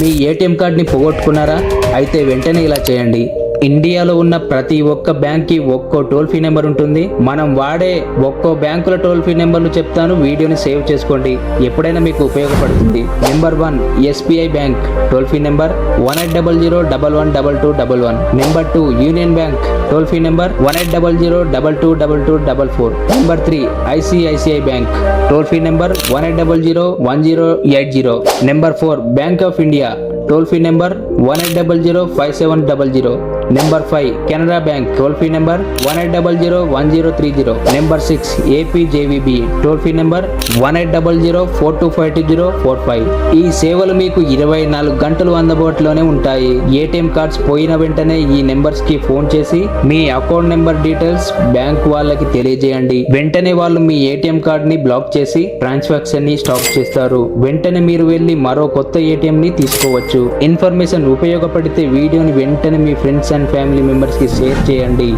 మీ ATM కార్డ్ని పోగొట్టుకున్నారా? అయితే వెంటనే ఇలా చేయండి. ఇండియాలో ఉన్న ప్రతి ఒక్క బ్యాంక్కి ఒక్కో టోల్ ఫ్రీ నెంబర్ ఉంటుంది. మనం వాడే ఒక్కో బ్యాంకుల టోల్ ఫ్రీ నెంబర్లు చెప్తాను, వీడియోని సేవ్ చేసుకోండి, ఎప్పుడైనా మీకు ఉపయోగపడుతుంది. Number 1 SBI bank toll free number 1800112211. Number 2 union bank toll free number 1800222244. Number 3 ICICI bank toll free number 18001080. Number 4 bank of India toll free number 18005700. Number 5 Canara bank toll free number 18001030. Number 6 APGVB toll free number 1800425045. ఈ సేవలు మీకు 24 గంటలు అందుబాటులోనే ఉంటాయి. ATM cards పోయిన వెంటనే ఈ numbers కి ఫోన్ చేసి మీ అకౌంట్ నెంబర్ డీటెయిల్స్ బ్యాంక్ వాళ్ళకి తెలియజేయండి. వెంటనే వాళ్ళు మీ ఏటీఎం కార్డ్ ని బ్లాక్ చేసి ట్రాన్సాక్షన్ ని స్టాప్ చేస్తారు. వెంటనే మీరు వెళ్లి మరో కొత్త ఏటీఎం ని తీసుకోవచ్చు. ఇన్ఫర్మేషన్ ఉపయోగపడితే వీడియోని వెంటనే మీ ఫ్రెండ్స్ అండ్ ఫ్యామిలీ మెంబర్స్ కి షేర్ చేయండి.